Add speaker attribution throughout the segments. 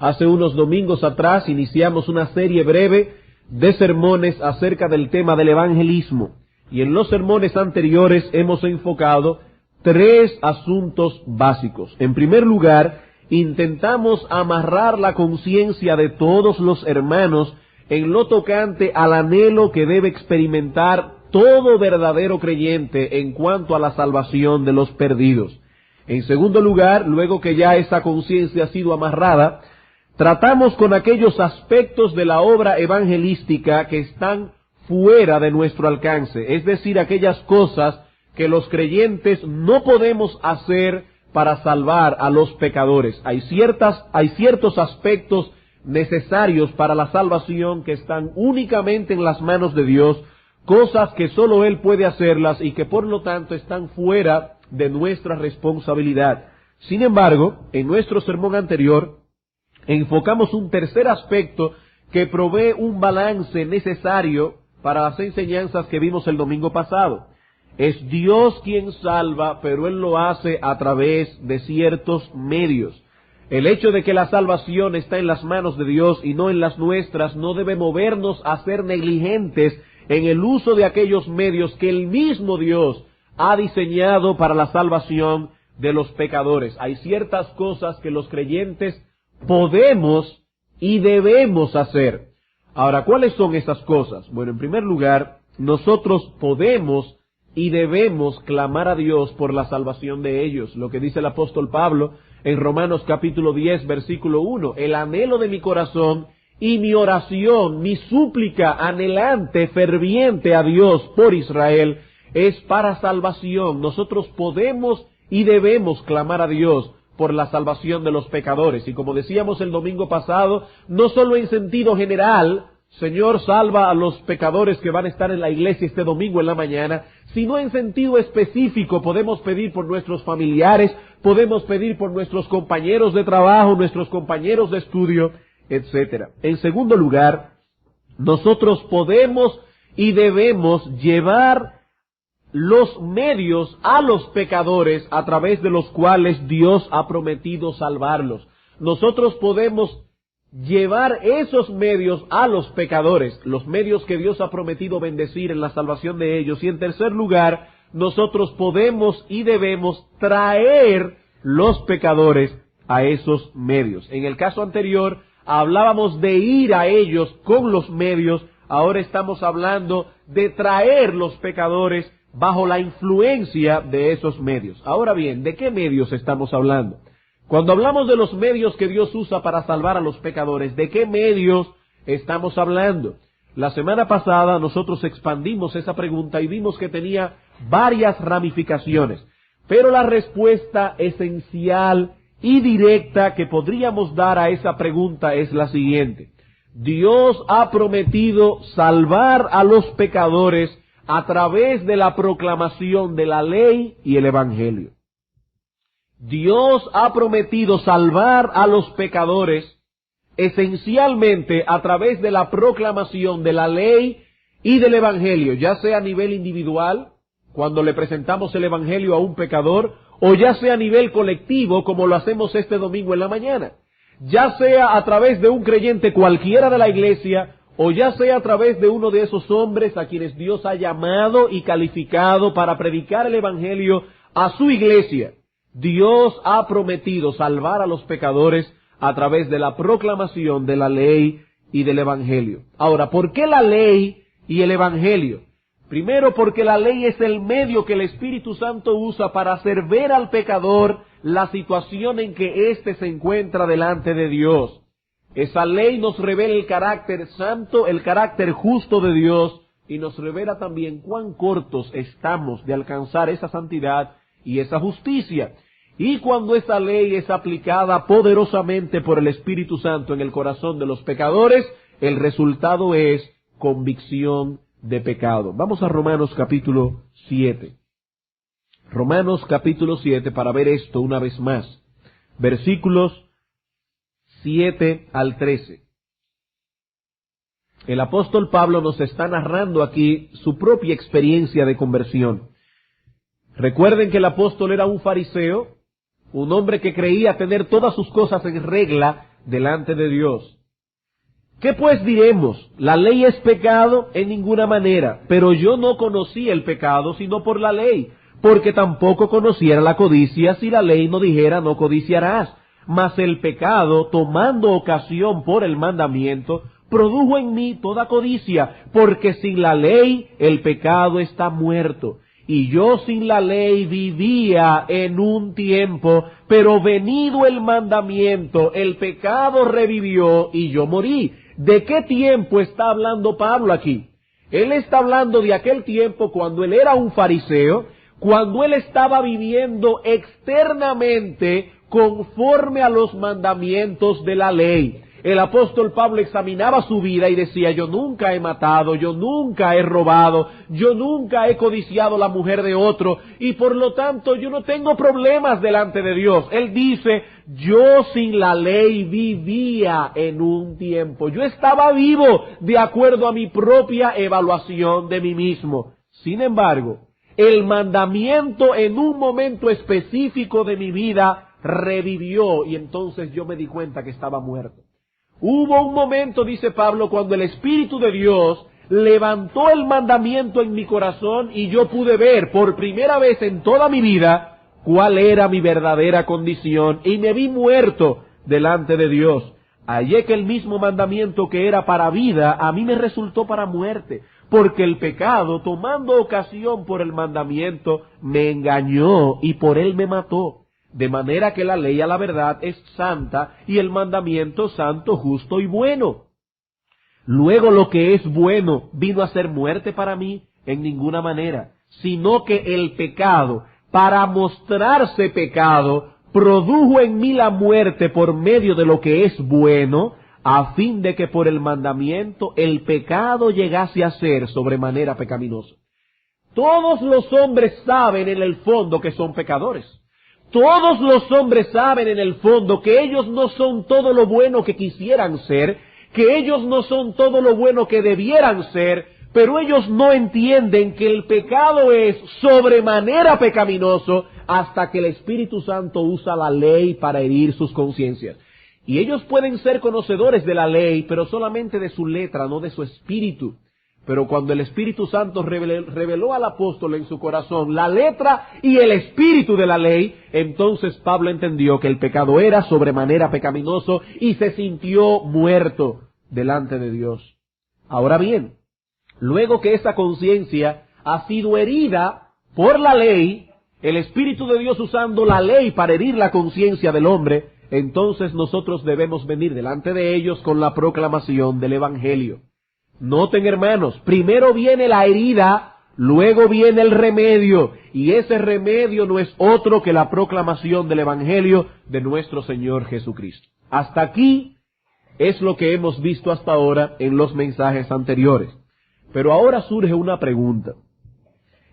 Speaker 1: Hace unos domingos atrás iniciamos una serie breve de sermones acerca del tema del evangelismo. Y en los sermones anteriores hemos enfocado 3 asuntos básicos. En primer lugar, intentamos amarrar la conciencia de todos los hermanos en lo tocante al anhelo que debe experimentar todo verdadero creyente en cuanto a la salvación de los perdidos. En segundo lugar, luego que ya esa conciencia ha sido amarrada, tratamos con aquellos aspectos de la obra evangelística que están fuera de nuestro alcance, es decir, aquellas cosas que los creyentes no podemos hacer para salvar a los pecadores. Hay ciertos aspectos necesarios para la salvación que están únicamente en las manos de Dios, cosas que solo Él puede hacerlas y que por lo tanto están fuera de nuestra responsabilidad. Sin embargo, en nuestro sermón anterior, enfocamos un tercer aspecto que provee un balance necesario para las enseñanzas que vimos el domingo pasado. Es Dios quien salva, pero Él lo hace a través de ciertos medios. El hecho de que la salvación está en las manos de Dios y no en las nuestras no debe movernos a ser negligentes en el uso de aquellos medios que el mismo Dios ha diseñado para la salvación de los pecadores. Hay ciertas cosas que los creyentes podemos y debemos hacer. Ahora, ¿cuáles son esas cosas? Bueno, en primer lugar, nosotros podemos y debemos clamar a Dios por la salvación de ellos. Lo que dice el apóstol Pablo en Romanos capítulo 10, versículo 1. El anhelo de mi corazón y mi oración, mi súplica anhelante, ferviente a Dios por Israel, es para salvación. Nosotros podemos y debemos clamar a Dios por la salvación de los pecadores. Y como decíamos el domingo pasado, no solo en sentido general, Señor, salva a los pecadores que van a estar en la iglesia este domingo en la mañana, sino en sentido específico podemos pedir por nuestros familiares, podemos pedir por nuestros compañeros de trabajo, nuestros compañeros de estudio, etcétera. En segundo lugar, nosotros podemos y debemos llevar los medios a los pecadores a través de los cuales Dios ha prometido salvarlos. Nosotros podemos llevar esos medios a los pecadores, los medios que Dios ha prometido bendecir en la salvación de ellos. Y en tercer lugar, nosotros podemos y debemos traer los pecadores a esos medios. En el caso anterior, hablábamos de ir a ellos con los medios, ahora estamos hablando de traer los pecadores bajo la influencia de esos medios. Ahora bien, ¿de qué medios estamos hablando? Cuando hablamos de los medios que Dios usa para salvar a los pecadores, ¿de qué medios estamos hablando? La semana pasada nosotros expandimos esa pregunta y vimos que tenía varias ramificaciones, pero la respuesta esencial y directa que podríamos dar a esa pregunta es la siguiente. Dios ha prometido salvar a los pecadores a través de la proclamación de la ley y el evangelio. Dios ha prometido salvar a los pecadores esencialmente a través de la proclamación de la ley y del evangelio, ya sea a nivel individual, cuando le presentamos el evangelio a un pecador, o ya sea a nivel colectivo, como lo hacemos este domingo en la mañana, ya sea a través de un creyente cualquiera de la iglesia, o ya sea a través de uno de esos hombres a quienes Dios ha llamado y calificado para predicar el evangelio a su iglesia. Dios ha prometido salvar a los pecadores a través de la proclamación de la ley y del evangelio. Ahora, ¿por qué la ley y el evangelio? Primero, porque la ley es el medio que el Espíritu Santo usa para hacer ver al pecador la situación en que éste se encuentra delante de Dios. Esa ley nos revela el carácter santo, el carácter justo de Dios, y nos revela también cuán cortos estamos de alcanzar esa santidad y esa justicia. Y cuando esa ley es aplicada poderosamente por el Espíritu Santo en el corazón de los pecadores, el resultado es convicción de pecado. Vamos a Romanos capítulo 7. Romanos capítulo 7 para ver esto una vez más. Versículos 7 al 13. El apóstol Pablo nos está narrando aquí su propia experiencia de conversión. Recuerden que el apóstol era un fariseo, un hombre que creía tener todas sus cosas en regla delante de Dios. ¿Qué pues diremos? ¿La ley es pecado? En ninguna manera. Pero yo no conocí el pecado sino por la ley, porque tampoco conociera la codicia si la ley no dijera no codiciarás. Mas el pecado, tomando ocasión por el mandamiento, produjo en mí toda codicia, porque sin la ley el pecado está muerto. Y yo sin la ley vivía en un tiempo, pero venido el mandamiento, el pecado revivió y yo morí. ¿De qué tiempo está hablando Pablo aquí? Él está hablando de aquel tiempo cuando él era un fariseo, cuando él estaba viviendo externamente conforme a los mandamientos de la ley. El apóstol Pablo examinaba su vida y decía, yo nunca he matado, yo nunca he robado, yo nunca he codiciado la mujer de otro, y por lo tanto yo no tengo problemas delante de Dios. Él dice, yo sin la ley vivía en un tiempo, yo estaba vivo de acuerdo a mi propia evaluación de mí mismo. Sin embargo, el mandamiento en un momento específico de mi vida revivió, y entonces yo me di cuenta que estaba muerto. Hubo un momento, dice Pablo, cuando el Espíritu de Dios levantó el mandamiento en mi corazón y yo pude ver por primera vez en toda mi vida cuál era mi verdadera condición y me vi muerto delante de Dios. Hallé que el mismo mandamiento que era para vida, a mí me resultó para muerte, porque el pecado, tomando ocasión por el mandamiento, me engañó y por él me mató. De manera que la ley a la verdad es santa y el mandamiento santo, justo y bueno. Luego lo que es bueno vino a ser muerte para mí en ninguna manera, sino que el pecado, para mostrarse pecado, produjo en mí la muerte por medio de lo que es bueno, a fin de que por el mandamiento el pecado llegase a ser sobremanera pecaminoso. Todos los hombres saben en el fondo que son pecadores. Todos los hombres saben en el fondo que ellos no son todo lo bueno que quisieran ser, que ellos no son todo lo bueno que debieran ser, pero ellos no entienden que el pecado es sobremanera pecaminoso hasta que el Espíritu Santo usa la ley para herir sus conciencias. Y ellos pueden ser conocedores de la ley, pero solamente de su letra, no de su espíritu. Pero cuando el Espíritu Santo reveló al apóstol en su corazón la letra y el espíritu de la ley, entonces Pablo entendió que el pecado era sobremanera pecaminoso y se sintió muerto delante de Dios. Ahora bien, luego que esa conciencia ha sido herida por la ley, el Espíritu de Dios usando la ley para herir la conciencia del hombre, entonces nosotros debemos venir delante de ellos con la proclamación del Evangelio. Noten, hermanos, primero viene la herida, luego viene el remedio, y ese remedio no es otro que la proclamación del Evangelio de nuestro Señor Jesucristo. Hasta aquí es lo que hemos visto hasta ahora en los mensajes anteriores. Pero ahora surge una pregunta.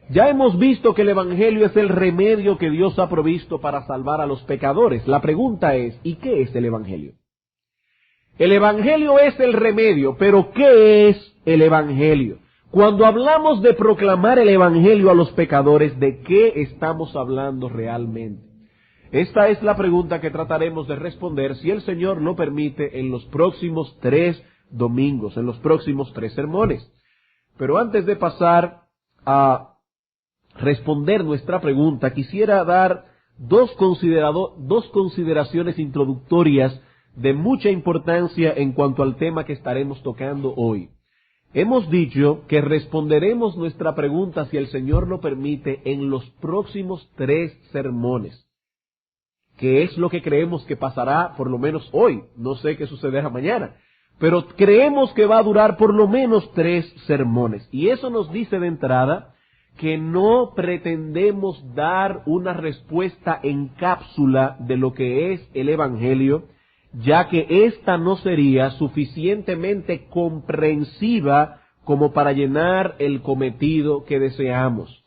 Speaker 1: Ya hemos visto que el Evangelio es el remedio que Dios ha provisto para salvar a los pecadores. La pregunta es, ¿y qué es el Evangelio? El Evangelio es el remedio, pero ¿qué es el Evangelio? Cuando hablamos de proclamar el Evangelio a los pecadores, ¿de qué estamos hablando realmente? Esta es la pregunta que trataremos de responder, si el Señor lo permite, en los próximos 3 domingos, en los próximos 3 sermones. Pero antes de pasar a responder nuestra pregunta, quisiera dar dos consideraciones introductorias de mucha importancia en cuanto al tema que estaremos tocando hoy. Hemos dicho que responderemos nuestra pregunta, si el Señor lo permite, en los próximos 3 sermones, que es lo que creemos que pasará por lo menos hoy. No sé qué sucederá mañana, pero creemos que va a durar por lo menos 3 sermones. Y eso nos dice de entrada que no pretendemos dar una respuesta en cápsula de lo que es el Evangelio, ya que ésta no sería suficientemente comprensiva como para llenar el cometido que deseamos.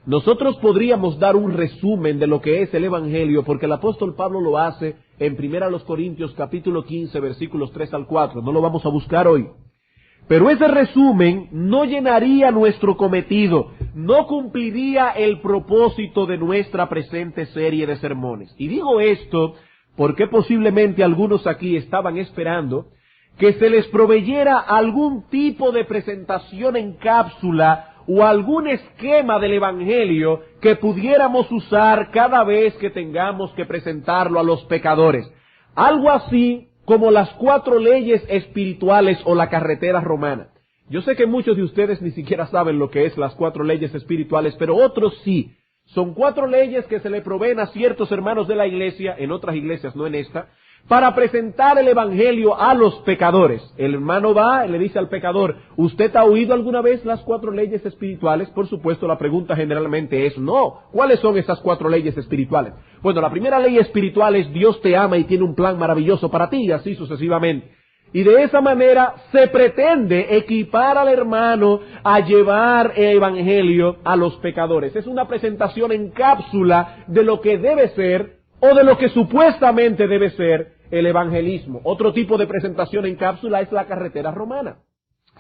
Speaker 1: Nosotros podríamos dar un resumen de lo que es el Evangelio, porque el apóstol Pablo lo hace en 1 Corintios capítulo 15, versículos 3 al 4. No lo vamos a buscar hoy. Pero ese resumen no llenaría nuestro cometido, no cumpliría el propósito de nuestra presente serie de sermones. Y digo esto porque posiblemente algunos aquí estaban esperando que se les proveyera algún tipo de presentación en cápsula o algún esquema del Evangelio que pudiéramos usar cada vez que tengamos que presentarlo a los pecadores. Algo así como las 4 leyes espirituales o la carretera romana. Yo sé que muchos de ustedes ni siquiera saben lo que es las 4 leyes espirituales, pero otros sí. Son 4 leyes que se le proveen a ciertos hermanos de la iglesia, en otras iglesias, no en esta, para presentar el Evangelio a los pecadores. El hermano va y le dice al pecador, ¿usted ha oído alguna vez las 4 leyes espirituales? Por supuesto, la pregunta generalmente es, no. ¿Cuáles son esas 4 leyes espirituales? Bueno, la primera ley espiritual es Dios te ama y tiene un plan maravilloso para ti, y así sucesivamente. Y de esa manera se pretende equipar al hermano a llevar el Evangelio a los pecadores. Es una presentación en cápsula de lo que debe ser o de lo que supuestamente debe ser el evangelismo. Otro tipo de presentación en cápsula es la carretera romana.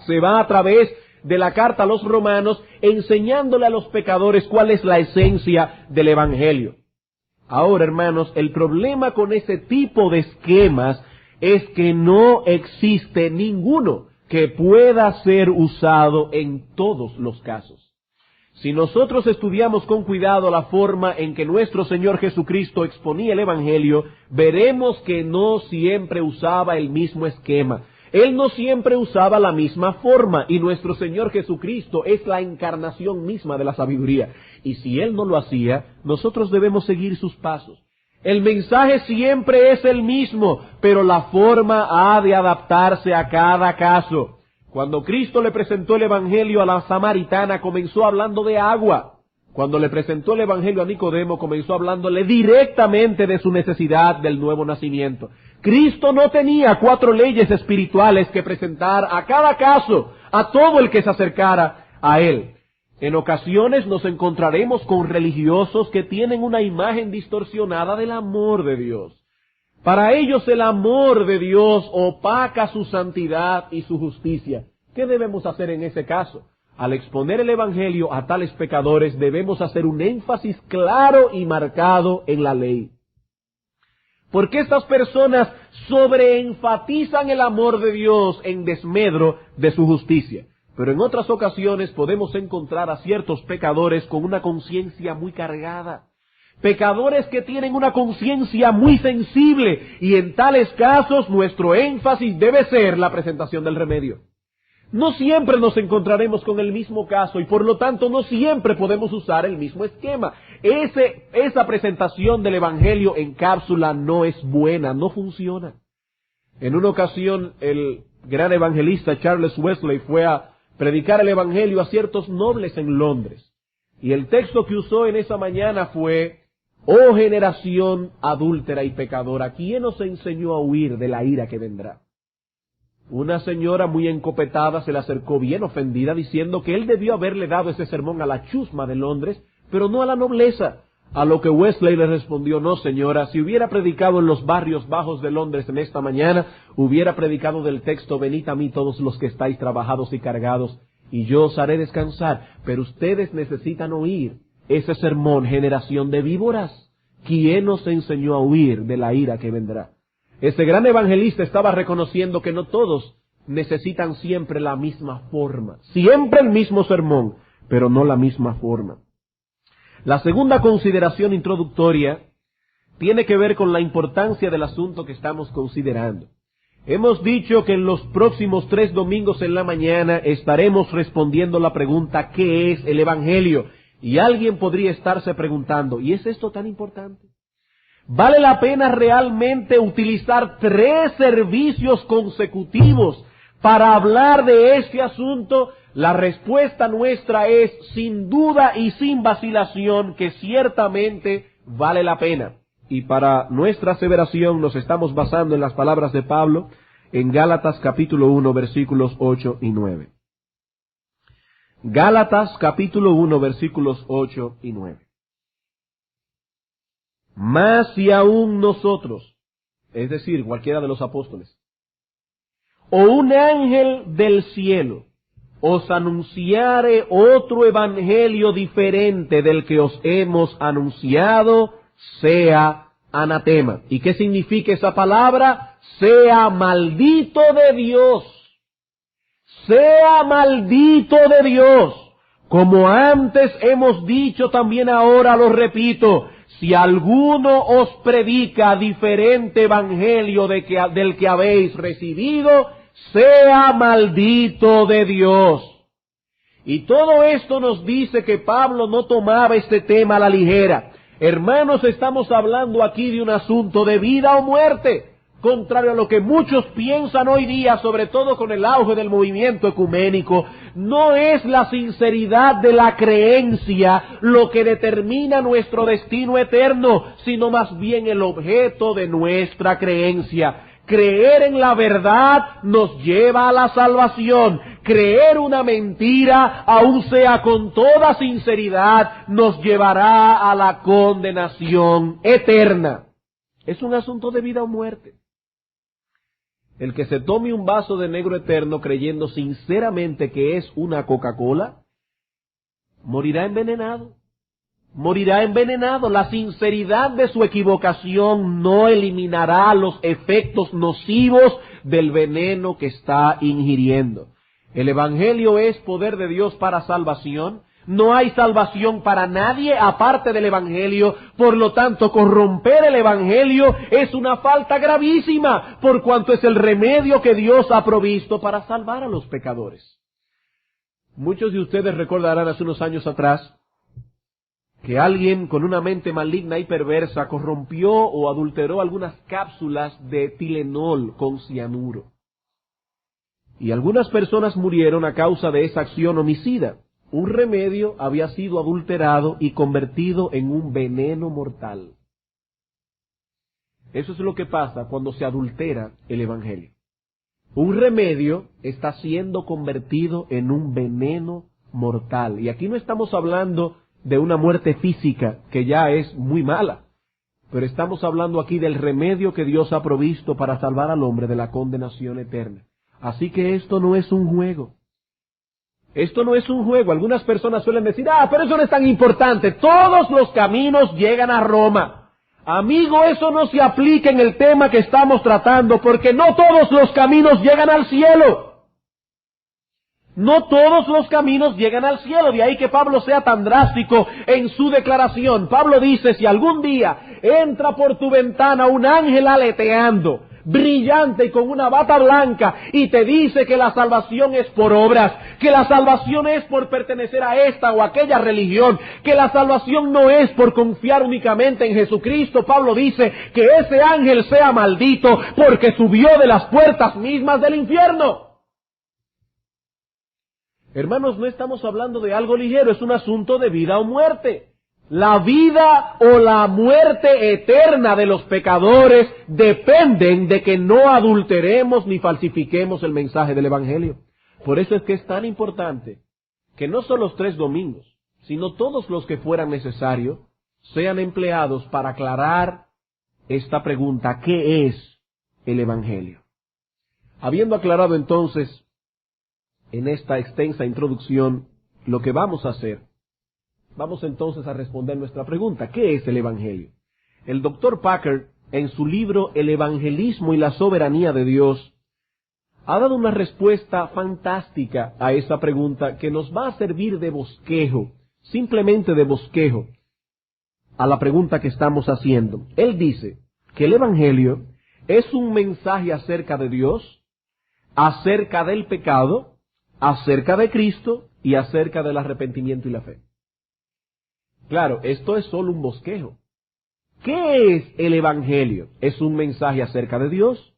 Speaker 1: Se va a través de la carta a los romanos enseñándole a los pecadores cuál es la esencia del evangelio. Ahora, hermanos, el problema con ese tipo de esquemas es que no existe ninguno que pueda ser usado en todos los casos. Si nosotros estudiamos con cuidado la forma en que nuestro Señor Jesucristo exponía el Evangelio, veremos que no siempre usaba el mismo esquema. Él no siempre usaba la misma forma, y nuestro Señor Jesucristo es la encarnación misma de la sabiduría. Y si Él no lo hacía, nosotros debemos seguir sus pasos. El mensaje siempre es el mismo, pero la forma ha de adaptarse a cada caso. Cuando Cristo le presentó el Evangelio a la samaritana, comenzó hablando de agua. Cuando le presentó el Evangelio a Nicodemo, comenzó hablándole directamente de su necesidad del nuevo nacimiento. Cristo no tenía 4 leyes espirituales que presentar a cada caso, a todo el que se acercara a Él. En ocasiones nos encontraremos con religiosos que tienen una imagen distorsionada del amor de Dios. Para ellos el amor de Dios opaca su santidad y su justicia. ¿Qué debemos hacer en ese caso? Al exponer el Evangelio a tales pecadores debemos hacer un énfasis claro y marcado en la ley. Porque estas personas sobreenfatizan el amor de Dios en desmedro de su justicia. Pero en otras ocasiones podemos encontrar a ciertos pecadores con una conciencia muy cargada. Pecadores que tienen una conciencia muy sensible, y en tales casos nuestro énfasis debe ser la presentación del remedio. No siempre nos encontraremos con el mismo caso y por lo tanto no siempre podemos usar el mismo esquema. Esa presentación del Evangelio en cápsula no es buena, no funciona. En una ocasión el gran evangelista Charles Wesley fue a predicar el Evangelio a ciertos nobles en Londres. Y el texto que usó en esa mañana fue: «Oh generación adúltera y pecadora, ¿quién os enseñó a huir de la ira que vendrá?». Una señora muy encopetada se le acercó bien ofendida diciendo que él debió haberle dado ese sermón a la chusma de Londres, pero no a la nobleza. A lo que Wesley le respondió: «No, señora, si hubiera predicado en los barrios bajos de Londres en esta mañana, hubiera predicado del texto: venid a mí todos los que estáis trabajados y cargados, y yo os haré descansar. Pero ustedes necesitan oír ese sermón, generación de víboras. ¿Quién os enseñó a huir de la ira que vendrá?». Ese gran evangelista estaba reconociendo que no todos necesitan siempre la misma forma, siempre el mismo sermón, pero no la misma forma. La segunda consideración introductoria tiene que ver con la importancia del asunto que estamos considerando. Hemos dicho que en los próximos 3 domingos en la mañana estaremos respondiendo la pregunta: ¿qué es el Evangelio? Y alguien podría estarse preguntando: ¿y es esto tan importante? ¿Vale la pena realmente utilizar 3 servicios consecutivos para hablar de este asunto? La respuesta nuestra es, sin duda y sin vacilación, que ciertamente vale la pena. Y para nuestra aseveración nos estamos basando en las palabras de Pablo en Gálatas capítulo 1 versículos 8 y 9. Gálatas capítulo 1 versículos 8 y 9. Más si aún nosotros, es decir, cualquiera de los apóstoles, o un ángel del cielo, os anunciare otro evangelio diferente del que os hemos anunciado, sea anatema. ¿Y qué significa esa palabra? Sea maldito de Dios. Sea maldito de Dios. Como antes hemos dicho, también ahora lo repito, si alguno os predica diferente evangelio del que habéis recibido, sea maldito de Dios. Y todo esto nos dice que Pablo no tomaba este tema a la ligera. Hermanos, estamos hablando aquí de un asunto de vida o muerte. Contrario a lo que muchos piensan hoy día, sobre todo con el auge del movimiento ecuménico, no es la sinceridad de la creencia lo que determina nuestro destino eterno, sino más bien el objeto de nuestra creencia. Creer en la verdad nos lleva a la salvación. Creer una mentira, aun sea con toda sinceridad, nos llevará a la condenación eterna. Es un asunto de vida o muerte. El que se tome un vaso de negro eterno creyendo sinceramente que es una Coca-Cola, morirá envenenado. Morirá envenenado. La sinceridad de su equivocación no eliminará los efectos nocivos del veneno que está ingiriendo. El Evangelio es poder de Dios para salvación. No hay salvación para nadie aparte del Evangelio. Por lo tanto, corromper el Evangelio es una falta gravísima, por cuanto es el remedio que Dios ha provisto para salvar a los pecadores. Muchos de ustedes recordarán hace unos años atrás que alguien con una mente maligna y perversa corrompió o adulteró algunas cápsulas de Tylenol con cianuro. Y algunas personas murieron a causa de esa acción homicida. Un remedio había sido adulterado y convertido en un veneno mortal. Eso es lo que pasa cuando se adultera el Evangelio. Un remedio está siendo convertido en un veneno mortal. Y aquí no estamos hablando de una muerte física, que ya es muy mala, pero estamos hablando aquí del remedio que Dios ha provisto para salvar al hombre de la condenación eterna. Así que esto no es un juego. Esto no es un juego. Algunas personas suelen decir, pero eso no es tan importante. Todos los caminos llegan a Roma. Amigo, eso no se aplica en el tema que estamos tratando, porque no todos los caminos llegan al cielo. No todos los caminos llegan al cielo. De ahí que Pablo sea tan drástico en su declaración. Pablo dice, si algún día entra por tu ventana un ángel aleteando, brillante y con una bata blanca, y te dice que la salvación es por obras, que la salvación es por pertenecer a esta o aquella religión, que la salvación no es por confiar únicamente en Jesucristo, Pablo dice que ese ángel sea maldito porque subió de las puertas mismas del infierno. Hermanos, no estamos hablando de algo ligero, es un asunto de vida o muerte. La vida o la muerte eterna de los pecadores dependen de que no adulteremos ni falsifiquemos el mensaje del Evangelio. Por eso es que es tan importante que no solo los 3 domingos, sino todos los que fueran necesarios, sean empleados para aclarar esta pregunta: ¿qué es el Evangelio? Habiendo aclarado entonces en esta extensa introducción lo que vamos a hacer, vamos entonces a responder nuestra pregunta: ¿qué es el Evangelio? El Dr. Packer, en su libro El Evangelismo y la Soberanía de Dios, ha dado una respuesta fantástica a esa pregunta que nos va a servir de bosquejo, simplemente de bosquejo, a la pregunta que estamos haciendo. Él dice que el Evangelio es un mensaje acerca de Dios, acerca del pecado, acerca de Cristo y acerca del arrepentimiento y la fe. Claro, esto es solo un bosquejo. ¿Qué es el Evangelio? Es un mensaje acerca de Dios,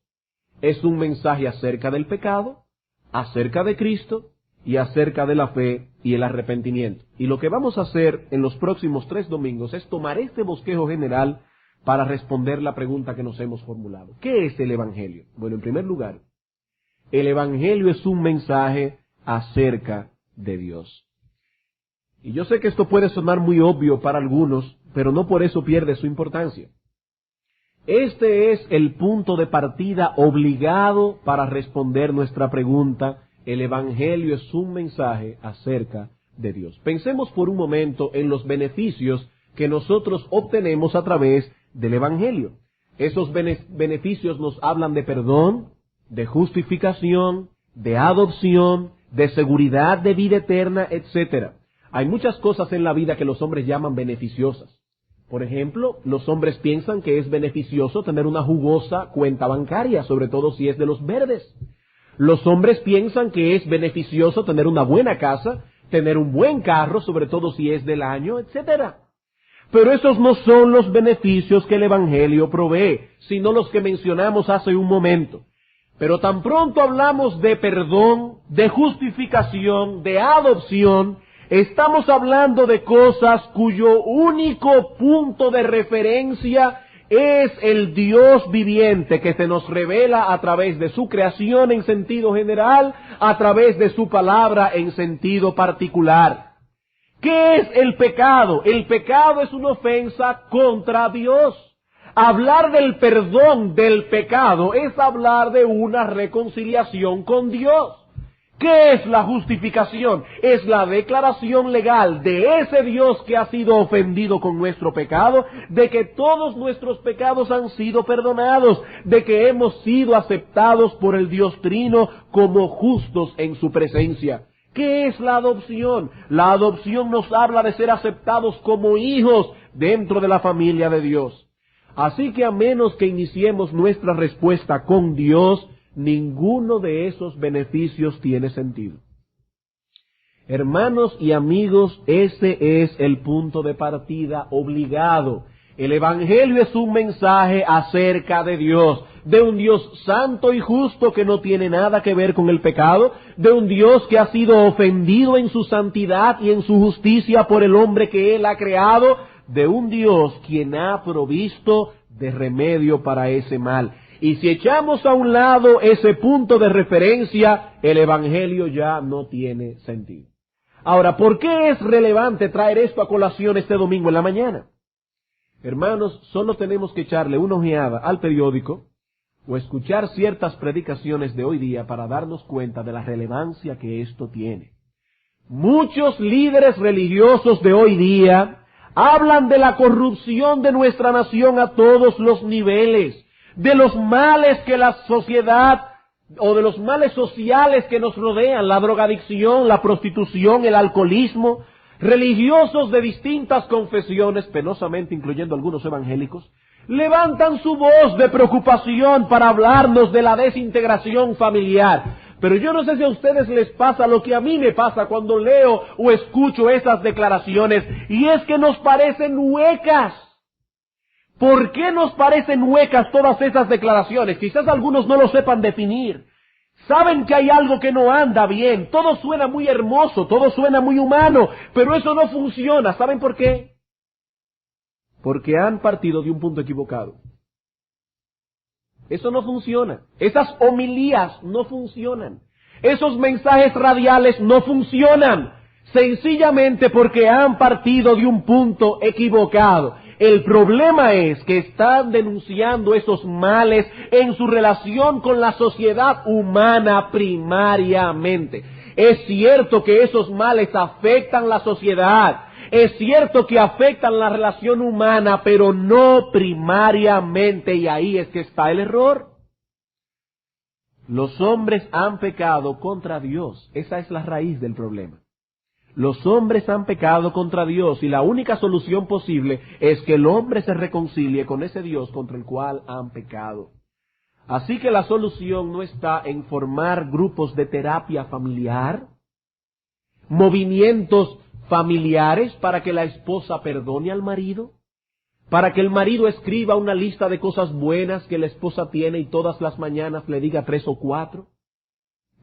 Speaker 1: es un mensaje acerca del pecado, acerca de Cristo y acerca de la fe y el arrepentimiento. Y lo que vamos a hacer en los próximos 3 domingos es tomar este bosquejo general para responder la pregunta que nos hemos formulado. ¿Qué es el Evangelio? Bueno, en primer lugar, el Evangelio es un mensaje acerca de Dios. Y yo sé que esto puede sonar muy obvio para algunos, pero no por eso pierde su importancia. Este es el punto de partida obligado para responder nuestra pregunta: el Evangelio es un mensaje acerca de Dios. Pensemos por un momento en los beneficios que nosotros obtenemos a través del Evangelio. Esos beneficios nos hablan de perdón, de justificación, de adopción, de seguridad de vida eterna, etc. Hay muchas cosas en la vida que los hombres llaman beneficiosas. Por ejemplo, los hombres piensan que es beneficioso tener una jugosa cuenta bancaria, sobre todo si es de los verdes. Los hombres piensan que es beneficioso tener una buena casa, tener un buen carro, sobre todo si es del año, etc. Pero esos no son los beneficios que el Evangelio provee, sino los que mencionamos hace un momento. Pero tan pronto hablamos de perdón, de justificación, de adopción, estamos hablando de cosas cuyo único punto de referencia es el Dios viviente que se nos revela a través de su creación en sentido general, a través de su palabra en sentido particular. ¿Qué es el pecado? El pecado es una ofensa contra Dios. Hablar del perdón del pecado es hablar de una reconciliación con Dios. ¿Qué es la justificación? Es la declaración legal de ese Dios que ha sido ofendido con nuestro pecado, de que todos nuestros pecados han sido perdonados, de que hemos sido aceptados por el Dios Trino como justos en su presencia. ¿Qué es la adopción? La adopción nos habla de ser aceptados como hijos dentro de la familia de Dios. Así que a menos que iniciemos nuestra respuesta con Dios, ninguno de esos beneficios tiene sentido. Hermanos y amigos, ese es el punto de partida obligado. El Evangelio es un mensaje acerca de Dios, de un Dios santo y justo que no tiene nada que ver con el pecado, de un Dios que ha sido ofendido en su santidad y en su justicia por el hombre que Él ha creado, de un Dios quien ha provisto de remedio para ese mal. Y si echamos a un lado ese punto de referencia, el Evangelio ya no tiene sentido. Ahora, ¿por qué es relevante traer esto a colación este domingo en la mañana? Hermanos, solo tenemos que echarle una ojeada al periódico o escuchar ciertas predicaciones de hoy día para darnos cuenta de la relevancia que esto tiene. Muchos líderes religiosos de hoy día hablan de la corrupción de nuestra nación a todos los niveles, de los males que la sociedad, o de los males sociales que nos rodean, la drogadicción, la prostitución, el alcoholismo. Religiosos de distintas confesiones, penosamente incluyendo algunos evangélicos, levantan su voz de preocupación para hablarnos de la desintegración familiar. Pero yo no sé si a ustedes les pasa lo que a mí me pasa cuando leo o escucho esas declaraciones, y es que nos parecen huecas. ¿Por qué nos parecen huecas todas esas declaraciones? Quizás algunos no lo sepan definir. Saben que hay algo que no anda bien, todo suena muy hermoso, todo suena muy humano, pero eso no funciona. ¿Saben por qué? Porque han partido de un punto equivocado. Eso no funciona. Esas homilías no funcionan. Esos mensajes radiales no funcionan. Sencillamente porque han partido de un punto equivocado. El problema es que están denunciando esos males en su relación con la sociedad humana primariamente. Es cierto que esos males afectan la sociedad. Es cierto que afectan la relación humana, pero no primariamente, y ahí es que está el error. Los hombres han pecado contra Dios. Esa es la raíz del problema. Los hombres han pecado contra Dios y la única solución posible es que el hombre se reconcilie con ese Dios contra el cual han pecado. Así que la solución no está en formar grupos de terapia familiar, movimientos familiares para que la esposa perdone al marido, para que el marido escriba una lista de cosas buenas que la esposa tiene y todas las mañanas le diga 3 o 4.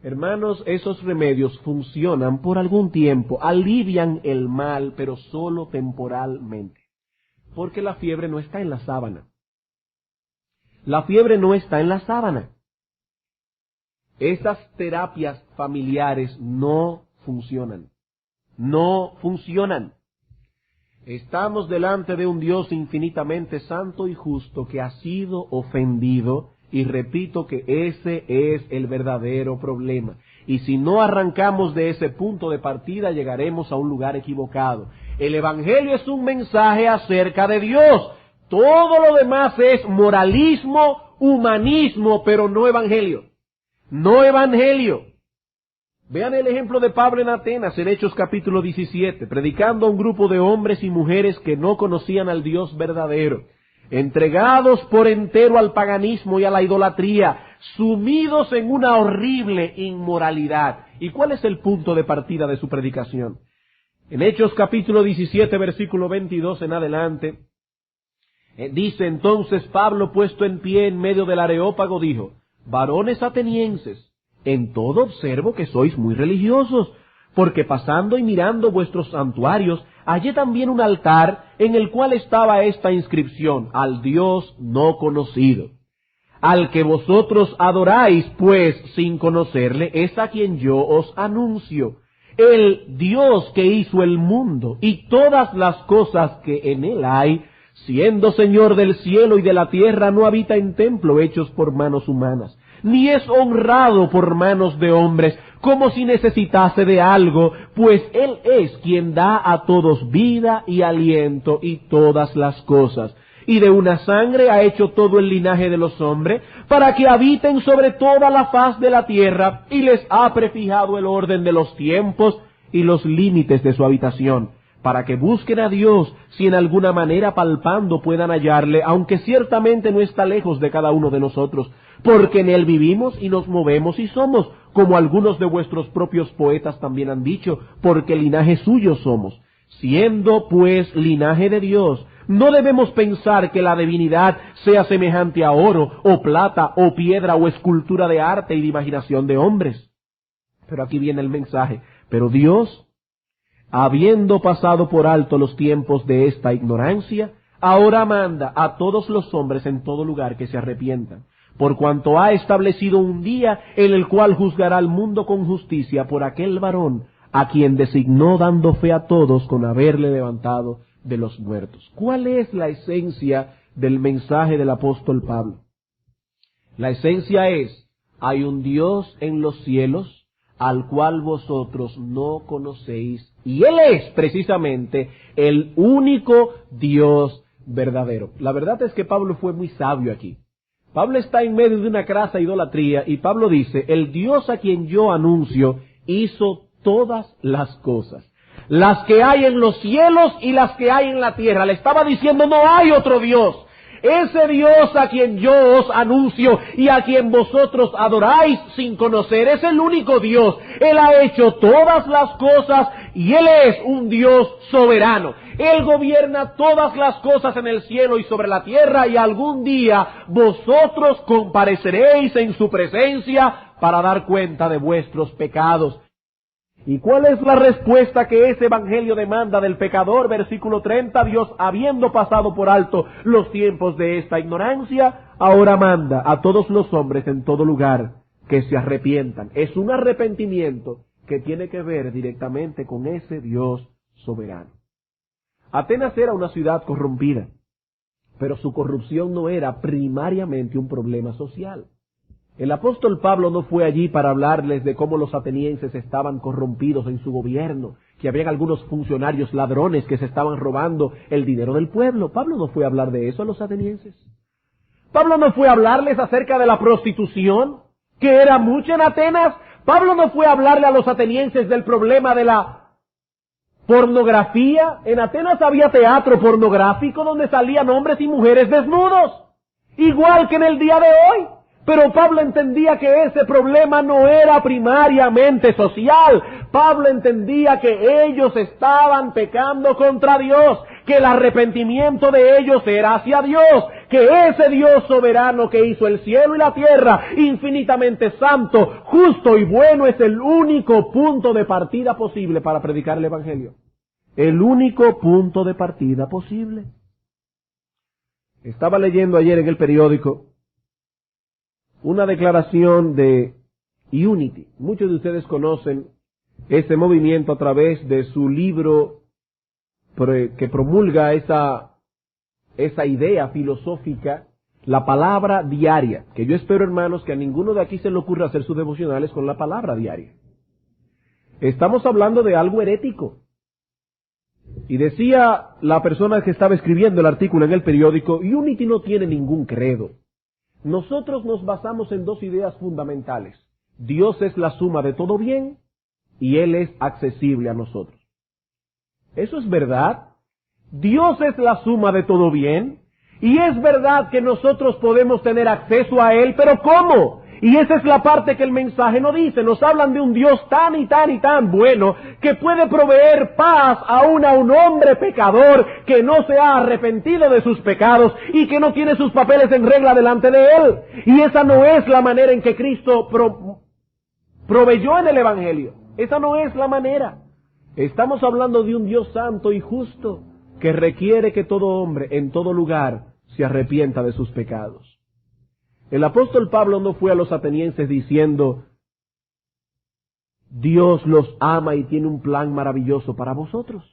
Speaker 1: Hermanos, esos remedios funcionan por algún tiempo, alivian el mal, pero solo temporalmente. Porque la fiebre no está en la sábana. La fiebre no está en la sábana. Esas terapias familiares no funcionan. No funcionan. Estamos delante de un Dios infinitamente santo y justo que ha sido ofendido. Y repito que ese es el verdadero problema. Y si no arrancamos de ese punto de partida, llegaremos a un lugar equivocado. El Evangelio es un mensaje acerca de Dios. Todo lo demás es moralismo, humanismo, pero no evangelio. No evangelio. Vean el ejemplo de Pablo en Atenas, en Hechos capítulo 17, predicando a un grupo de hombres y mujeres que no conocían al Dios verdadero, entregados por entero al paganismo y a la idolatría, sumidos en una horrible inmoralidad. ¿Y cuál es el punto de partida de su predicación? En Hechos capítulo 17, versículo 22 en adelante, dice: entonces Pablo, puesto en pie en medio del Areópago, dijo: varones atenienses, en todo observo que sois muy religiosos, porque pasando y mirando vuestros santuarios, hallé también un altar en el cual estaba esta inscripción: al Dios no conocido. Al que vosotros adoráis, pues, sin conocerle, es a quien yo os anuncio. El Dios que hizo el mundo y todas las cosas que en él hay, siendo Señor del cielo y de la tierra, no habita en templo hechos por manos humanas, ni es honrado por manos de hombres, como si necesitase de algo, pues Él es quien da a todos vida y aliento y todas las cosas. Y de una sangre ha hecho todo el linaje de los hombres, para que habiten sobre toda la faz de la tierra, y les ha prefijado el orden de los tiempos y los límites de su habitación, para que busquen a Dios, si en alguna manera palpando puedan hallarle, aunque ciertamente no está lejos de cada uno de nosotros, porque en él vivimos y nos movemos y somos, como algunos de vuestros propios poetas también han dicho, porque linaje suyo somos. Siendo pues linaje de Dios, no debemos pensar que la divinidad sea semejante a oro, o plata, o piedra, o escultura de arte y de imaginación de hombres. Pero aquí viene el mensaje: pero Dios, habiendo pasado por alto los tiempos de esta ignorancia, ahora manda a todos los hombres en todo lugar que se arrepientan, por cuanto ha establecido un día en el cual juzgará al mundo con justicia por aquel varón a quien designó, dando fe a todos con haberle levantado de los muertos. ¿Cuál es la esencia del mensaje del apóstol Pablo? La esencia es: hay un Dios en los cielos al cual vosotros no conocéis, y Él es precisamente el único Dios verdadero. La verdad es que Pablo fue muy sabio aquí. Pablo está en medio de una crasa idolatría, y Pablo dice: el Dios a quien yo anuncio hizo todas las cosas, las que hay en los cielos y las que hay en la tierra. Le estaba diciendo: no hay otro Dios. Ese Dios a quien yo os anuncio y a quien vosotros adoráis sin conocer es el único Dios. Él ha hecho todas las cosas y Él es un Dios soberano. Él gobierna todas las cosas en el cielo y sobre la tierra, y algún día vosotros compareceréis en su presencia para dar cuenta de vuestros pecados. ¿Y cuál es la respuesta que ese evangelio demanda del pecador? Versículo 30, Dios, habiendo pasado por alto los tiempos de esta ignorancia, ahora manda a todos los hombres en todo lugar que se arrepientan. Es un arrepentimiento que tiene que ver directamente con ese Dios soberano. Atenas era una ciudad corrompida, pero su corrupción no era primariamente un problema social. El apóstol Pablo no fue allí para hablarles de cómo los atenienses estaban corrompidos en su gobierno, que habían algunos funcionarios ladrones que se estaban robando el dinero del pueblo. Pablo no fue a hablar de eso a los atenienses. Pablo no fue a hablarles acerca de la prostitución, que era mucha en Atenas. Pablo no fue a hablarle a los atenienses del problema de la pornografía. En Atenas había teatro pornográfico donde salían hombres y mujeres desnudos, igual que en el día de hoy. Pero Pablo entendía que ese problema no era primariamente social. Pablo entendía que ellos estaban pecando contra Dios, que el arrepentimiento de ellos era hacia Dios, que ese Dios soberano que hizo el cielo y la tierra, infinitamente santo, justo y bueno, es el único punto de partida posible para predicar el Evangelio. El único punto de partida posible. Estaba leyendo ayer en el periódico una declaración de Unity. Muchos de ustedes conocen ese movimiento a través de su libro que promulga esa idea filosófica, la palabra diaria, que yo espero, hermanos, que a ninguno de aquí se le ocurra hacer sus devocionales con la palabra diaria. Estamos hablando de algo herético. Y decía la persona que estaba escribiendo el artículo en el periódico, Unity no tiene ningún credo. Nosotros nos basamos en dos ideas fundamentales. Dios es la suma de todo bien y Él es accesible a nosotros. ¿Eso es verdad? Dios es la suma de todo bien y es verdad que nosotros podemos tener acceso a Él, pero ¿cómo? Y esa es la parte que el mensaje no dice. Nos hablan de un Dios tan y tan y tan bueno que puede proveer paz aún a un hombre pecador que no se ha arrepentido de sus pecados y que no tiene sus papeles en regla delante de Él. Y esa no es la manera en que Cristo proveyó en el Evangelio. Esa no es la manera. Estamos hablando de un Dios santo y justo que requiere que todo hombre en todo lugar se arrepienta de sus pecados. El apóstol Pablo no fue a los atenienses diciendo, Dios los ama y tiene un plan maravilloso para vosotros.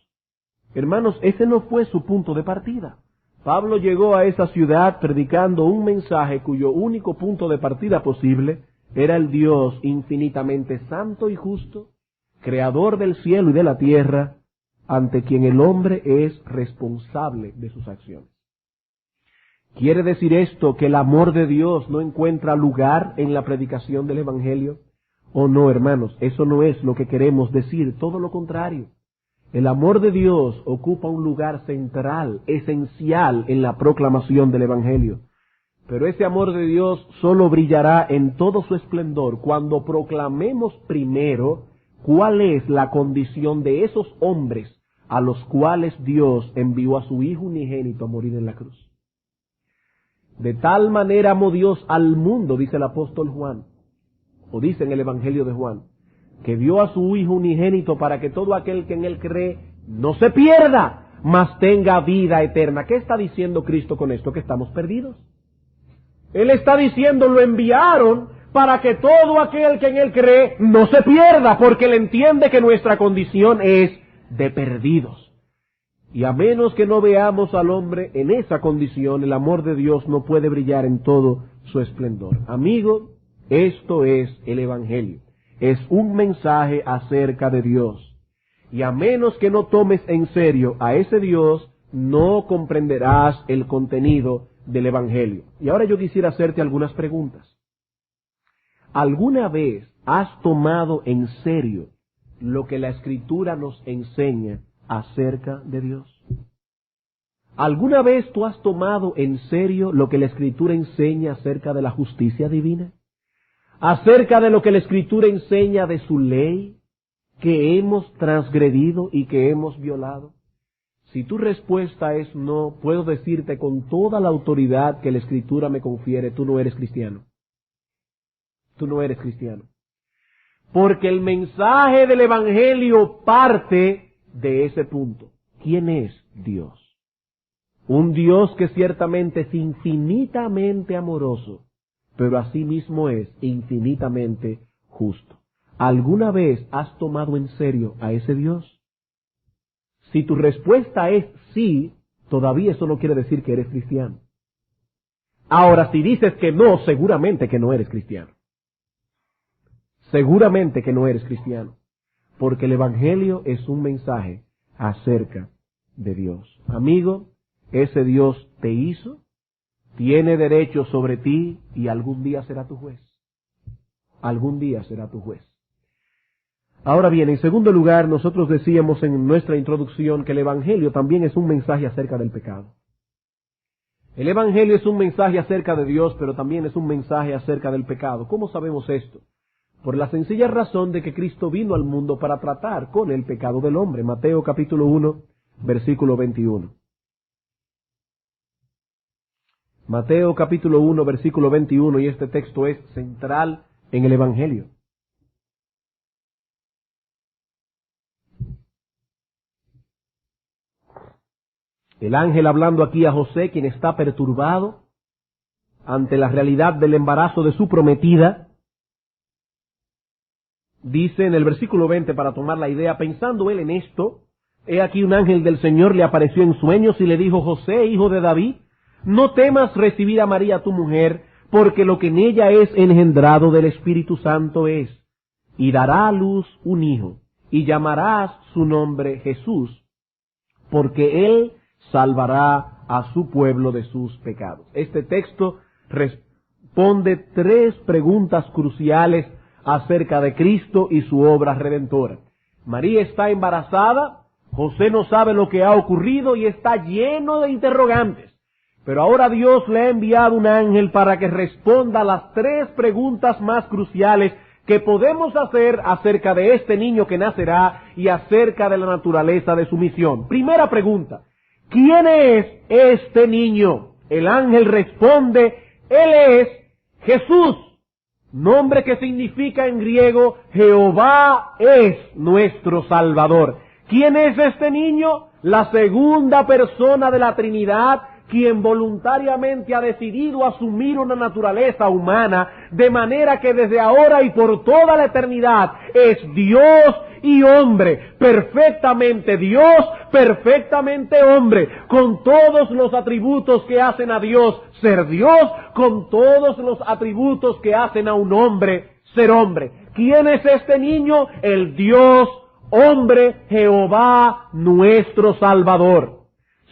Speaker 1: Hermanos, ese no fue su punto de partida. Pablo llegó a esa ciudad predicando un mensaje cuyo único punto de partida posible era el Dios infinitamente santo y justo, creador del cielo y de la tierra, ante quien el hombre es responsable de sus acciones. ¿Quiere decir esto que el amor de Dios no encuentra lugar en la predicación del Evangelio? ¿O no, hermanos? Eso no es lo que queremos decir, todo lo contrario. El amor de Dios ocupa un lugar central, esencial en la proclamación del Evangelio. Pero ese amor de Dios solo brillará en todo su esplendor cuando proclamemos primero cuál es la condición de esos hombres a los cuales Dios envió a su Hijo unigénito a morir en la cruz. De tal manera amó Dios al mundo, dice el apóstol Juan, o dice en el Evangelio de Juan, que dio a su Hijo unigénito para que todo aquel que en Él cree no se pierda, mas tenga vida eterna. ¿Qué está diciendo Cristo con esto? Que estamos perdidos. Él está diciendo, lo enviaron para que todo aquel que en Él cree no se pierda, porque Él entiende que nuestra condición es de perdidos. Y a menos que no veamos al hombre en esa condición, el amor de Dios no puede brillar en todo su esplendor. Amigo, esto es el Evangelio. Es un mensaje acerca de Dios. Y a menos que no tomes en serio a ese Dios, no comprenderás el contenido del Evangelio. Y ahora yo quisiera hacerte algunas preguntas. ¿Alguna vez has tomado en serio lo que la Escritura nos enseña acerca de Dios? ¿Alguna vez tú has tomado en serio lo que la Escritura enseña acerca de la justicia divina? ¿Acerca de lo que la Escritura enseña de su ley, que hemos transgredido y que hemos violado? Si tu respuesta es no, puedo decirte con toda la autoridad que la Escritura me confiere, tú no eres cristiano. Tú no eres cristiano. Porque el mensaje del Evangelio parte de ese punto. ¿Quién es Dios? Un Dios que ciertamente es infinitamente amoroso, pero asimismo es infinitamente justo. ¿Alguna vez has tomado en serio a ese Dios? Si tu respuesta es sí, todavía eso no quiere decir que eres cristiano. Ahora, si dices que no, seguramente que no eres cristiano. Seguramente que no eres cristiano. Porque el Evangelio es un mensaje acerca de Dios. Amigo, ese Dios te hizo, tiene derecho sobre ti y algún día será tu juez. Algún día será tu juez. Ahora bien, en segundo lugar, nosotros decíamos en nuestra introducción que el Evangelio también es un mensaje acerca del pecado. El Evangelio es un mensaje acerca de Dios, pero también es un mensaje acerca del pecado. ¿Cómo sabemos esto? Por la sencilla razón de que Cristo vino al mundo para tratar con el pecado del hombre. Mateo capítulo 1, versículo 21. Mateo capítulo 1, versículo 21, y este texto es central en el Evangelio. El ángel hablando aquí a José, quien está perturbado ante la realidad del embarazo de su prometida, dice en el versículo 20, para tomar la idea, pensando él en esto, he aquí un ángel del Señor le apareció en sueños y le dijo, José, hijo de David, no temas recibir a María tu mujer, porque lo que en ella es engendrado del Espíritu Santo es, y dará a luz un hijo, y llamarás su nombre Jesús, porque Él salvará a su pueblo de sus pecados. Este texto responde 3 preguntas cruciales acerca de Cristo y su obra redentora. María está embarazada, José no sabe lo que ha ocurrido y está lleno de interrogantes. Pero ahora Dios le ha enviado un ángel para que responda a las 3 preguntas más cruciales que podemos hacer acerca de este niño que nacerá y acerca de la naturaleza de su misión. Primera pregunta: ¿quién es este niño? El ángel responde: Él es Jesús, nombre que significa en griego Jehová es nuestro Salvador. ¿Quién es este niño? La segunda persona de la Trinidad, quien voluntariamente ha decidido asumir una naturaleza humana, de manera que desde ahora y por toda la eternidad es Dios y hombre, perfectamente Dios, perfectamente hombre, con todos los atributos que hacen a Dios ser Dios, con todos los atributos que hacen a un hombre ser hombre. ¿Quién es este niño? El Dios, hombre, Jehová, nuestro Salvador.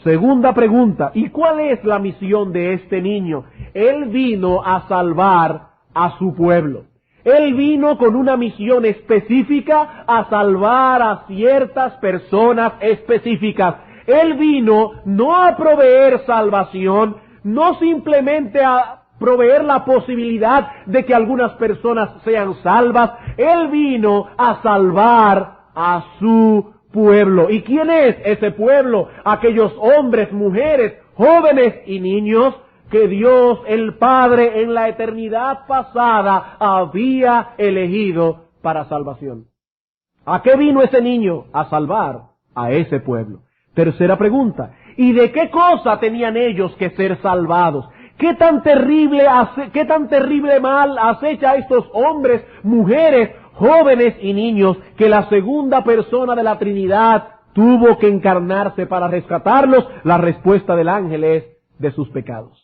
Speaker 1: Segunda pregunta: ¿y cuál es la misión de este niño? Él vino a salvar a su pueblo. Él vino con una misión específica a salvar a ciertas personas específicas. Él vino no a proveer salvación, no simplemente a proveer la posibilidad de que algunas personas sean salvas. Él vino a salvar a su pueblo. ¿Y quién es ese pueblo? Aquellos hombres, mujeres, jóvenes y niños que Dios el Padre en la eternidad pasada había elegido para salvación. ¿A qué vino ese niño? A salvar a ese pueblo. Tercera pregunta: ¿y de qué cosa tenían ellos que ser salvados? ¿Qué tan terrible mal acecha a estos hombres, mujeres, jóvenes y niños que la segunda persona de la Trinidad tuvo que encarnarse para rescatarlos? La respuesta del ángel es: de sus pecados.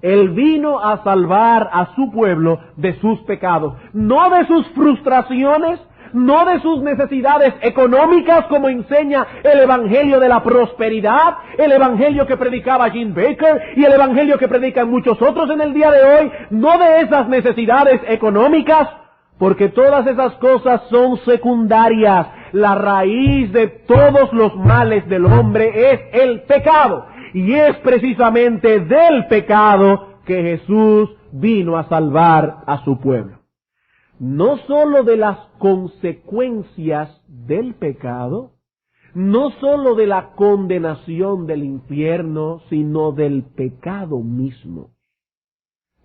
Speaker 1: Él vino a salvar a su pueblo de sus pecados, no de sus frustraciones, no de sus necesidades económicas, como enseña el Evangelio de la Prosperidad, el Evangelio que predicaba Jim Baker y el Evangelio que predican muchos otros en el día de hoy, no de esas necesidades económicas, porque todas esas cosas son secundarias. La raíz de todos los males del hombre es el pecado. Y es precisamente del pecado que Jesús vino a salvar a su pueblo. No sólo de las consecuencias del pecado, no sólo de la condenación del infierno, sino del pecado mismo.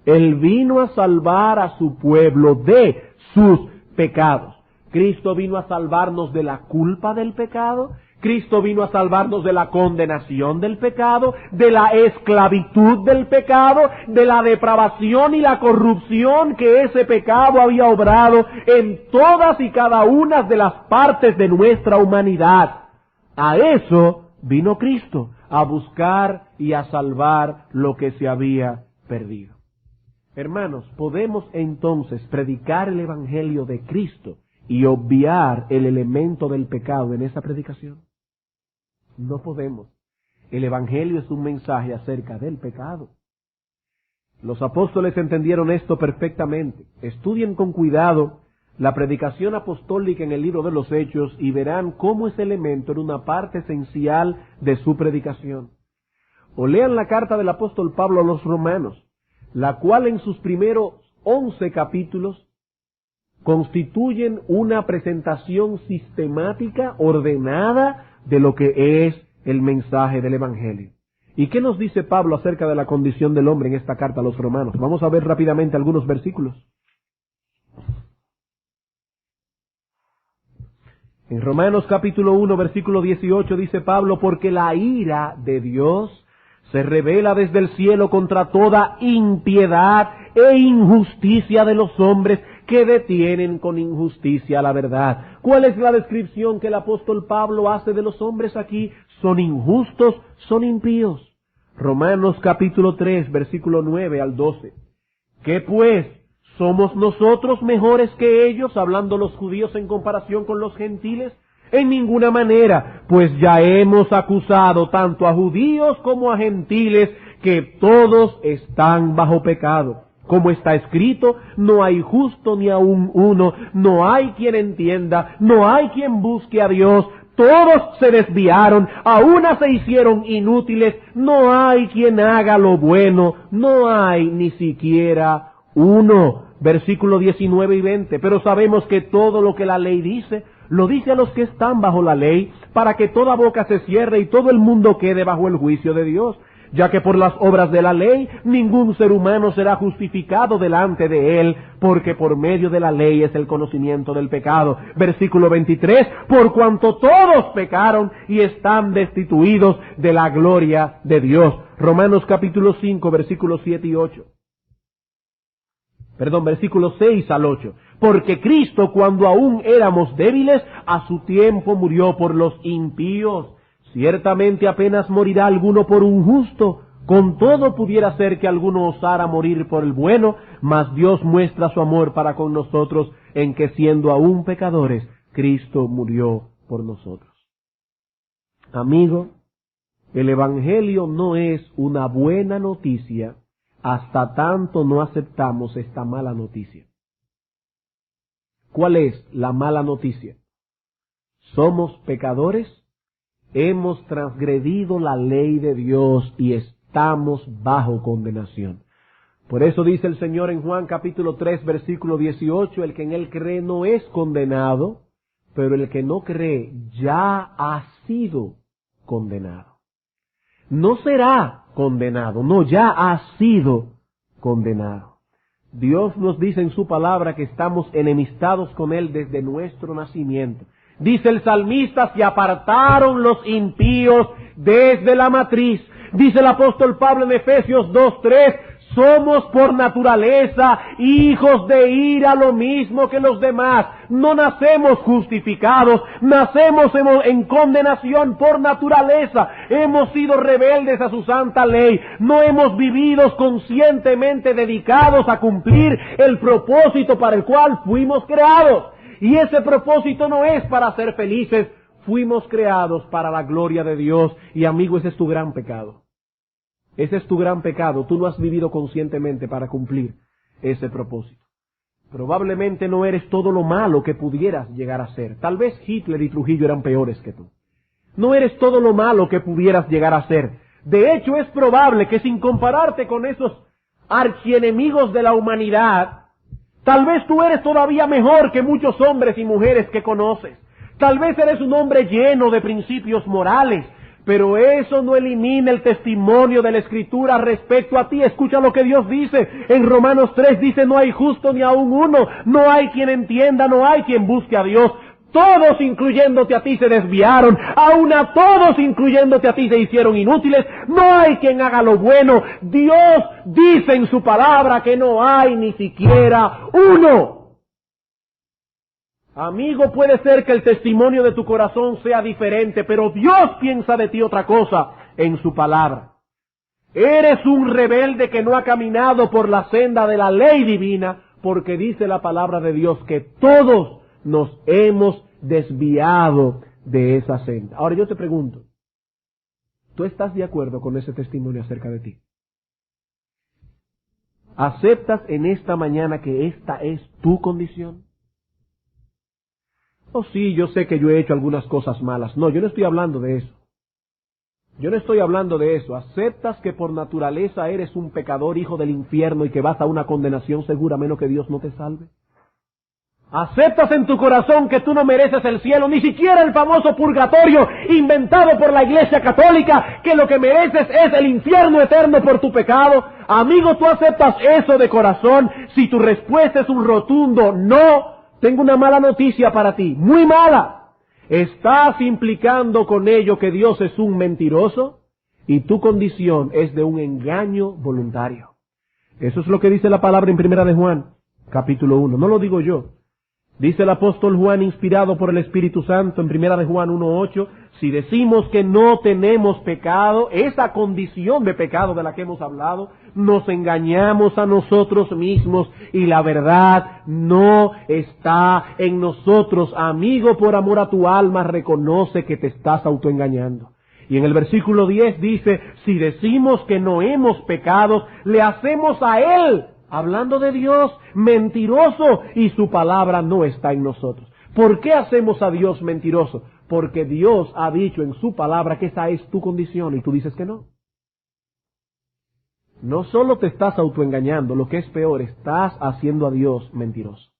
Speaker 1: Él vino a salvar a su pueblo de sus pecados. Cristo vino a salvarnos de la culpa del pecado. Cristo vino a salvarnos de la condenación del pecado, de la esclavitud del pecado, de la depravación y la corrupción que ese pecado había obrado en todas y cada una de las partes de nuestra humanidad. A eso vino Cristo, a buscar y a salvar lo que se había perdido. Hermanos, ¿podemos entonces predicar el Evangelio de Cristo y obviar el elemento del pecado en esa predicación? No podemos. El Evangelio es un mensaje acerca del pecado. Los apóstoles entendieron esto perfectamente. Estudien con cuidado la predicación apostólica en el libro de los Hechos y verán cómo ese elemento era una parte esencial de su predicación. O lean la carta del apóstol Pablo a los romanos, la cual en sus primeros 11 capítulos constituyen una presentación sistemática, ordenada, de lo que es el mensaje del Evangelio. ¿Y qué nos dice Pablo acerca de la condición del hombre en esta carta a los romanos? Vamos a ver rápidamente algunos versículos. En Romanos capítulo 1, versículo 18 dice Pablo: porque la ira de Dios se revela desde el cielo contra toda impiedad e injusticia de los hombres que detienen con injusticia la verdad. ¿Cuál es la descripción que el apóstol Pablo hace de los hombres aquí? Son injustos, son impíos. Romanos capítulo 3, versículo 9 al 12. ¿Qué pues? ¿Somos nosotros mejores que ellos, hablando los judíos en comparación con los gentiles? En ninguna manera, pues ya hemos acusado tanto a judíos como a gentiles que todos están bajo pecado. Como está escrito, no hay justo ni aun uno, no hay quien entienda, no hay quien busque a Dios. Todos se desviaron, a una se hicieron inútiles, no hay quien haga lo bueno, no hay ni siquiera uno. Versículo 19 y 20. Pero sabemos que todo lo que la ley dice, lo dice a los que están bajo la ley, para que toda boca se cierre y todo el mundo quede bajo el juicio de Dios. Ya que por las obras de la ley ningún ser humano será justificado delante de él, porque por medio de la ley es el conocimiento del pecado. Versículo 23, por cuanto todos pecaron y están destituidos de la gloria de Dios. Romanos capítulo 5, versículos 7 y 8. Versículos 6 al 8. Porque Cristo, cuando aún éramos débiles, a su tiempo murió por los impíos. Ciertamente apenas morirá alguno por un justo, con todo pudiera ser que alguno osara morir por el bueno, mas Dios muestra su amor para con nosotros en que siendo aún pecadores, Cristo murió por nosotros. Amigo, el Evangelio no es una buena noticia hasta tanto no aceptamos esta mala noticia. ¿Cuál es la mala noticia? Somos pecadores. Hemos transgredido la ley de Dios y estamos bajo condenación. Por eso dice el Señor en Juan capítulo 3, versículo 18, el que en él cree no es condenado, pero el que no cree ya ha sido condenado. No será condenado, no, ya ha sido condenado. Dios nos dice en su palabra que estamos enemistados con él desde nuestro nacimiento. Dice el salmista, se apartaron los impíos desde la matriz. Dice el apóstol Pablo en Efesios 2:3, somos por naturaleza hijos de ira lo mismo que los demás. No nacemos justificados, nacemos en condenación por naturaleza. Hemos sido rebeldes a su santa ley. No hemos vivido conscientemente dedicados a cumplir el propósito para el cual fuimos creados. Y ese propósito no es para ser felices, fuimos creados para la gloria de Dios. Y amigo, ese es tu gran pecado. Ese es tu gran pecado. Tú no has vivido conscientemente para cumplir ese propósito. Probablemente no eres todo lo malo que pudieras llegar a ser. Tal vez Hitler y Trujillo eran peores que tú. No eres todo lo malo que pudieras llegar a ser. De hecho, es probable que sin compararte con esos archienemigos de la humanidad, tal vez tú eres todavía mejor que muchos hombres y mujeres que conoces. Tal vez eres un hombre lleno de principios morales, pero eso no elimina el testimonio de la Escritura respecto a ti. Escucha lo que Dios dice. En Romanos 3 dice, no hay justo ni aun uno, no hay quien entienda, no hay quien busque a Dios. Todos, incluyéndote a ti, se desviaron. Aun a todos, incluyéndote a ti, se hicieron inútiles. No hay quien haga lo bueno. Dios dice en su palabra que no hay ni siquiera uno. Amigo, puede ser que el testimonio de tu corazón sea diferente, pero Dios piensa de ti otra cosa en su palabra. Eres un rebelde que no ha caminado por la senda de la ley divina, porque dice la palabra de Dios que todos nos hemos desviado de esa senda. Ahora yo te pregunto, ¿tú estás de acuerdo con ese testimonio acerca de ti? ¿Aceptas en esta mañana que esta es tu condición? Oh sí, yo sé que yo he hecho algunas cosas malas. No, yo no estoy hablando de eso. Yo no estoy hablando de eso. ¿Aceptas que por naturaleza eres un pecador, hijo del infierno, y que vas a una condenación segura a menos que Dios no te salve? ¿Aceptas en tu corazón que tú no mereces el cielo, ni siquiera el famoso purgatorio inventado por la Iglesia Católica, que lo que mereces es el infierno eterno por tu pecado? Amigo, ¿tú aceptas eso de corazón? Si tu respuesta es un rotundo no, tengo una mala noticia para ti, muy mala. Estás implicando con ello que Dios es un mentiroso y tu condición es de un engaño voluntario. Eso es lo que dice la palabra en Primera de Juan, capítulo 1. No lo digo yo. Dice el apóstol Juan, inspirado por el Espíritu Santo, en 1 de Juan 1:8, si decimos que no tenemos pecado, esa condición de pecado de la que hemos hablado, nos engañamos a nosotros mismos y la verdad no está en nosotros. Amigo, por amor a tu alma, reconoce que te estás autoengañando. Y en el versículo 10 dice, si decimos que no hemos pecado, le hacemos a Él, hablando de Dios, mentiroso, y su palabra no está en nosotros. ¿Por qué hacemos a Dios mentiroso? Porque Dios ha dicho en su palabra que esa es tu condición y tú dices que no. No solo te estás autoengañando, lo que es peor, estás haciendo a Dios mentiroso.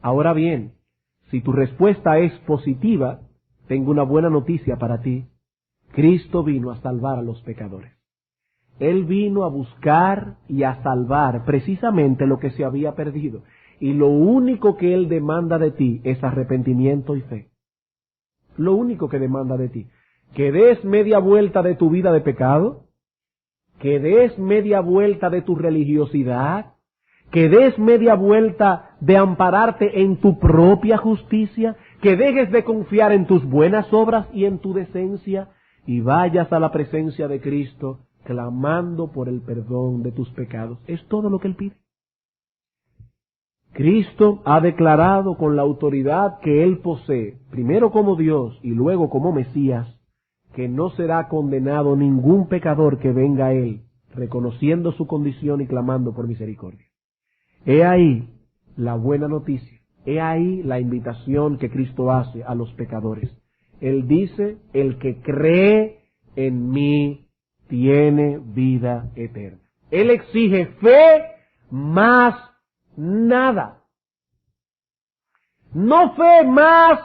Speaker 1: Ahora bien, si tu respuesta es positiva, tengo una buena noticia para ti. Cristo vino a salvar a los pecadores. Él vino a buscar y a salvar precisamente lo que se había perdido. Y lo único que Él demanda de ti es arrepentimiento y fe. Lo único que demanda de ti. Que des media vuelta de tu vida de pecado, que des media vuelta de tu religiosidad, que des media vuelta de ampararte en tu propia justicia, que dejes de confiar en tus buenas obras y en tu decencia, y vayas a la presencia de Cristo clamando por el perdón de tus pecados. Es todo lo que Él pide. Cristo ha declarado con la autoridad que Él posee, primero como Dios y luego como Mesías, que no será condenado ningún pecador que venga a Él, reconociendo su condición y clamando por misericordia. He ahí la buena noticia, he ahí la invitación que Cristo hace a los pecadores. Él dice, el que cree en mí tiene vida eterna. Él exige fe más nada. No fe más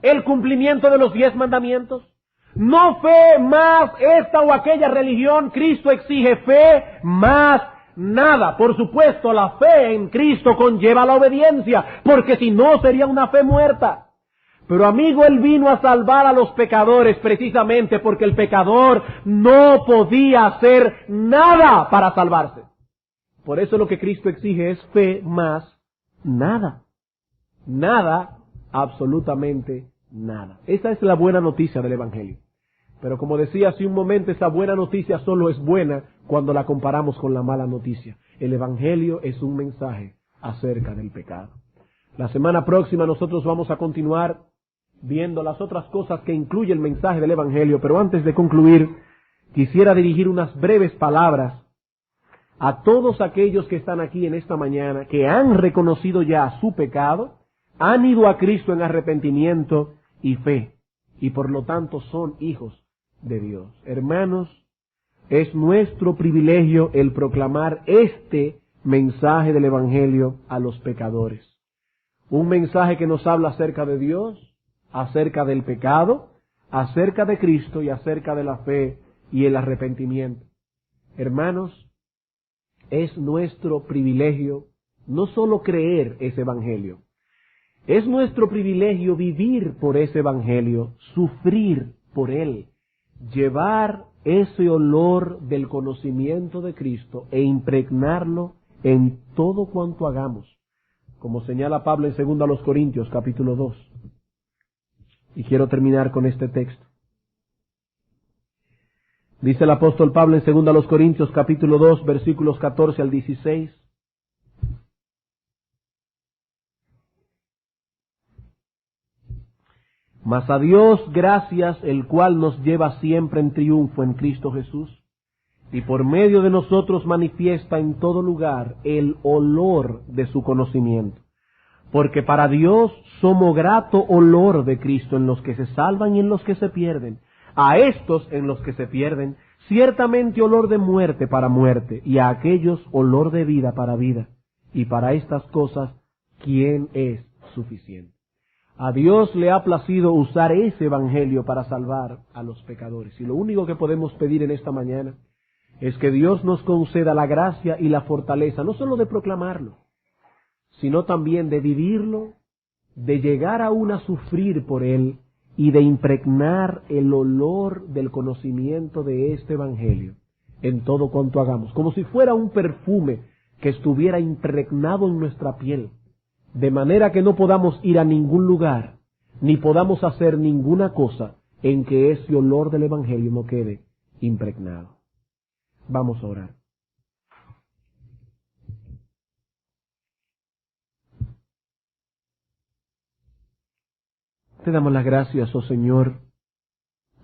Speaker 1: el cumplimiento de los 10 mandamientos. No fe más esta o aquella religión. Cristo exige fe más nada. Por supuesto, la fe en Cristo conlleva la obediencia, porque si no sería una fe muerta. Pero amigo, Él vino a salvar a los pecadores precisamente porque el pecador no podía hacer nada para salvarse. Por eso lo que Cristo exige es fe más nada. Nada, absolutamente nada. Esa es la buena noticia del Evangelio. Pero como decía hace un momento, esa buena noticia solo es buena cuando la comparamos con la mala noticia. El Evangelio es un mensaje acerca del pecado. La semana próxima nosotros vamos a continuar viendo las otras cosas que incluye el mensaje del Evangelio, pero antes de concluir, quisiera dirigir unas breves palabras a todos aquellos que están aquí en esta mañana, que han reconocido ya su pecado, han ido a Cristo en arrepentimiento y fe, y por lo tanto son hijos de Dios. Hermanos, es nuestro privilegio el proclamar este mensaje del Evangelio a los pecadores. Un mensaje que nos habla acerca de Dios, acerca del pecado, acerca de Cristo y acerca de la fe y el arrepentimiento. Hermanos, es nuestro privilegio no solo creer ese Evangelio, es nuestro privilegio vivir por ese Evangelio, sufrir por él, llevar ese olor del conocimiento de Cristo e impregnarlo en todo cuanto hagamos, como señala Pablo en 2 Corintios capítulo 2. Y quiero terminar con este texto. Dice el apóstol Pablo en 2 Corintios capítulo 2 versículos 14 al 16. Mas a Dios gracias, el cual nos lleva siempre en triunfo en Cristo Jesús, y por medio de nosotros manifiesta en todo lugar el olor de su conocimiento. Porque para Dios somos grato olor de Cristo en los que se salvan y en los que se pierden. A estos, en los que se pierden, ciertamente olor de muerte para muerte, y a aquellos olor de vida para vida. Y para estas cosas, ¿quién es suficiente? A Dios le ha placido usar ese Evangelio para salvar a los pecadores. Y lo único que podemos pedir en esta mañana es que Dios nos conceda la gracia y la fortaleza, no solo de proclamarlo, sino también de vivirlo, de llegar aún a sufrir por él y de impregnar el olor del conocimiento de este Evangelio en todo cuanto hagamos, como si fuera un perfume que estuviera impregnado en nuestra piel de manera que no podamos ir a ningún lugar, ni podamos hacer ninguna cosa en que ese olor del Evangelio no quede impregnado. Vamos a orar. Te damos las gracias, oh Señor,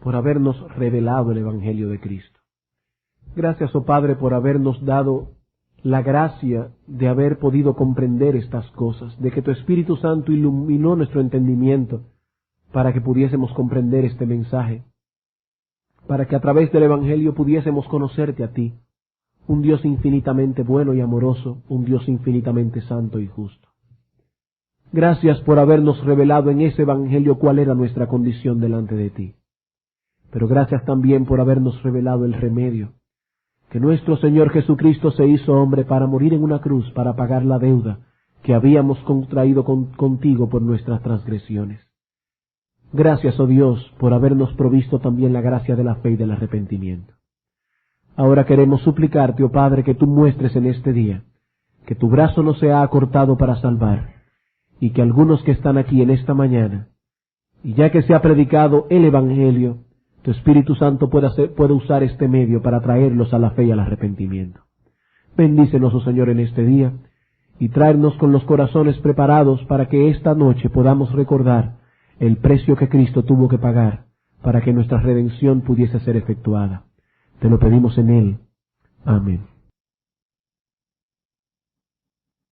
Speaker 1: por habernos revelado el Evangelio de Cristo. Gracias, oh Padre, por habernos dado la gracia de haber podido comprender estas cosas, de que tu Espíritu Santo iluminó nuestro entendimiento para que pudiésemos comprender este mensaje, para que a través del Evangelio pudiésemos conocerte a ti, un Dios infinitamente bueno y amoroso, un Dios infinitamente santo y justo. Gracias por habernos revelado en ese Evangelio cuál era nuestra condición delante de ti. Pero gracias también por habernos revelado el remedio, que nuestro Señor Jesucristo se hizo hombre para morir en una cruz, para pagar la deuda que habíamos contraído contigo por nuestras transgresiones. Gracias, oh Dios, por habernos provisto también la gracia de la fe y del arrepentimiento. Ahora queremos suplicarte, oh Padre, que tú muestres en este día que tu brazo no se ha acortado para salvar, y que algunos que están aquí en esta mañana, y ya que se ha predicado el Evangelio, tu Espíritu Santo puede usar este medio para traerlos a la fe y al arrepentimiento. Bendícenos, oh Señor, en este día, y tráenos con los corazones preparados para que esta noche podamos recordar el precio que Cristo tuvo que pagar para que nuestra redención pudiese ser efectuada. Te lo pedimos en Él. Amén.